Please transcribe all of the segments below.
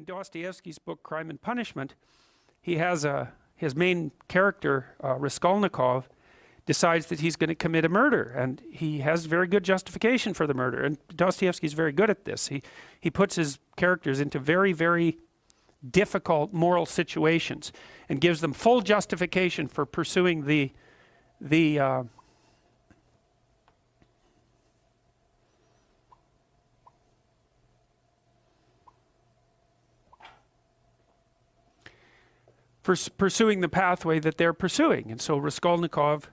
Dostoevsky's book, Crime and Punishment, he has his main character, Raskolnikov, decides that he's going to commit a murder, and he has very good justification for the murder. And Dostoevsky's very good at this. He puts his characters into very, very difficult moral situations and gives them full justification for pursuing pursuing the pathway that they're pursuing. And so Raskolnikov,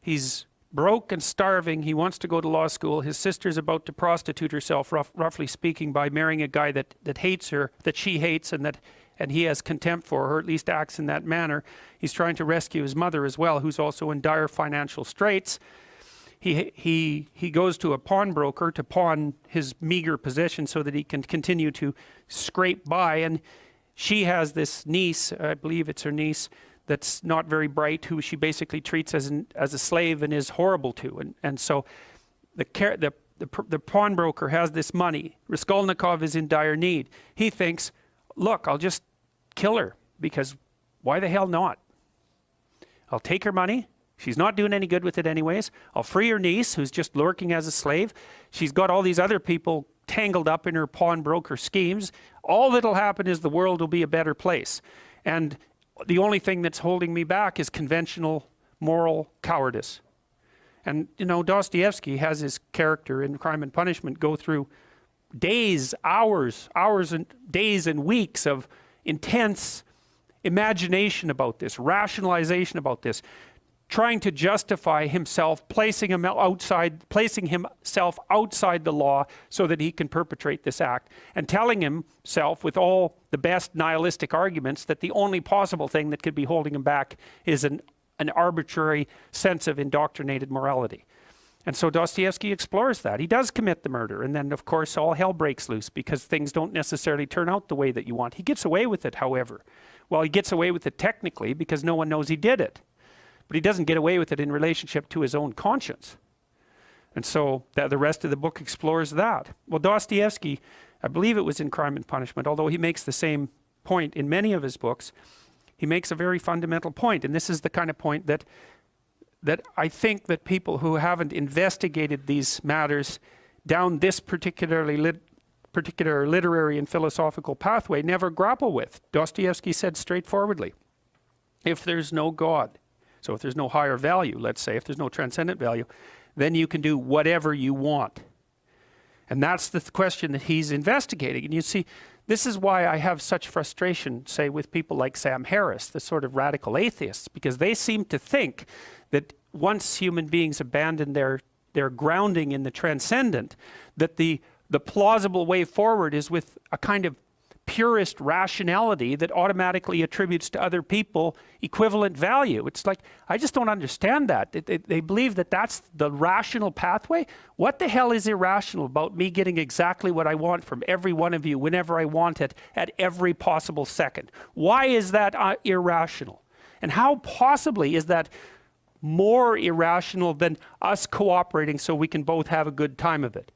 he's broke and starving. He wants to go to law school. His sister's about to prostitute herself, roughly speaking, by marrying a guy that hates her, that she hates, and he has contempt for her, at least acts in that manner. He's trying to rescue his mother as well, who's also in dire financial straits. He goes to a pawnbroker to pawn his meager possession so that he can continue to scrape by. And she has this niece, I believe it's her niece, that's not very bright, who she basically treats as a slave and is horrible to. And so the pawnbroker has this money. Raskolnikov is in dire need. He thinks, look, I'll just kill her, because why the hell not? I'll take her money. She's not doing any good with it anyways. I'll free her niece, who's just lurking as a slave. She's got all these other people tangled up in her pawnbroker schemes. All that'll happen is the world will be a better place. And the only thing that's holding me back is conventional moral cowardice. And, you know, Dostoevsky has his character in Crime and Punishment go through days, hours and days and weeks of intense imagination about this, rationalization about this, trying to justify himself, placing himself outside the law so that he can perpetrate this act, and telling himself with all the best nihilistic arguments that the only possible thing that could be holding him back is an arbitrary sense of indoctrinated morality. And so Dostoevsky explores that. He does commit the murder, and then of course all hell breaks loose because things don't necessarily turn out the way that you want. He gets away with it, however. Well, he gets away with it technically because no one knows he did it. But he doesn't get away with it in relationship to his own conscience. And so the rest of the book explores that. Well, Dostoevsky, I believe it was in Crime and Punishment, although he makes the same point in many of his books, he makes a very fundamental point. And this is the kind of point that I think that people who haven't investigated these matters down this particular literary and philosophical pathway never grapple with. Dostoevsky said straightforwardly, if there's no God, so if there's no higher value, let's say, if there's no transcendent value, then you can do whatever you want. And that's the question that he's investigating. And you see, this is why I have such frustration, say, with people like Sam Harris, the sort of radical atheists, because they seem to think that once human beings abandon their grounding in the transcendent, that the plausible way forward is with a kind of purist rationality that automatically attributes to other people equivalent value. It's like, I just don't understand that. They believe that that's the rational pathway. What the hell is irrational about me getting exactly what I want from every one of you whenever I want it at every possible second? Why is that irrational? And how possibly is that more irrational than us cooperating so we can both have a good time of it?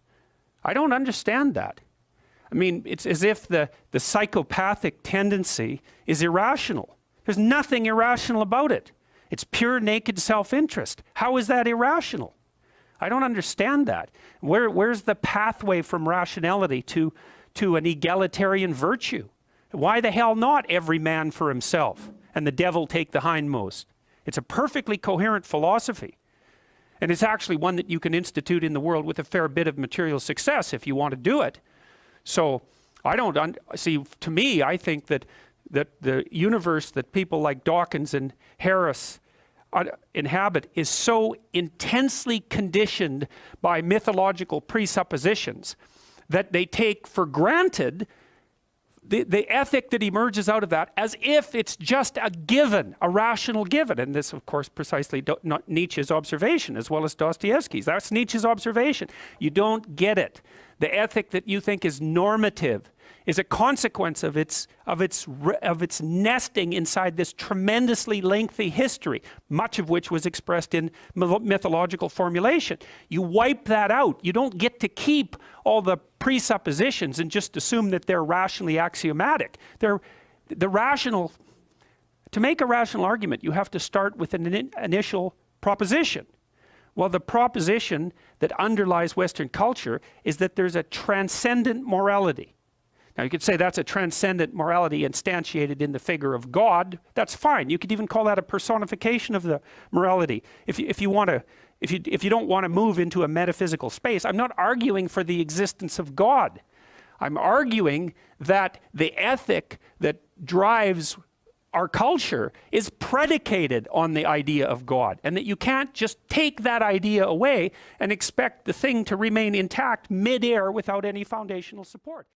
I don't understand that. I mean, it's as if the psychopathic tendency is irrational. There's nothing irrational about it. It's pure naked self-interest. How is that irrational? I don't understand that. Where's the pathway from rationality to an egalitarian virtue? Why the hell not every man for himself and the devil take the hindmost? It's a perfectly coherent philosophy. And it's actually one that you can institute in the world with a fair bit of material success if you want to do it. So I don't see. To me, I think that the universe that people like Dawkins and Harris inhabit is so intensely conditioned by mythological presuppositions that they take for granted the ethic that emerges out of that as if it's just a given, a rational given. And this, of course, precisely not Nietzsche's observation as well as Dostoevsky's. That's Nietzsche's observation. You don't get it. The ethic that you think is normative is a consequence of its nesting inside this tremendously lengthy history, much of which was expressed in mythological formulation. You wipe that out. You don't get to keep all the presuppositions and just assume that they're rationally axiomatic. To make a rational argument, you have to start with an initial proposition. Well, the proposition that underlies Western culture is that there's a transcendent morality. Now, you could say that's a transcendent morality instantiated in the figure of God. That's fine. You could even call that a personification of the morality. If you don't want to move into a metaphysical space, I'm not arguing for the existence of God. I'm arguing that the ethic that drives our culture is predicated on the idea of God, and that you can't just take that idea away and expect the thing to remain intact mid-air without any foundational support.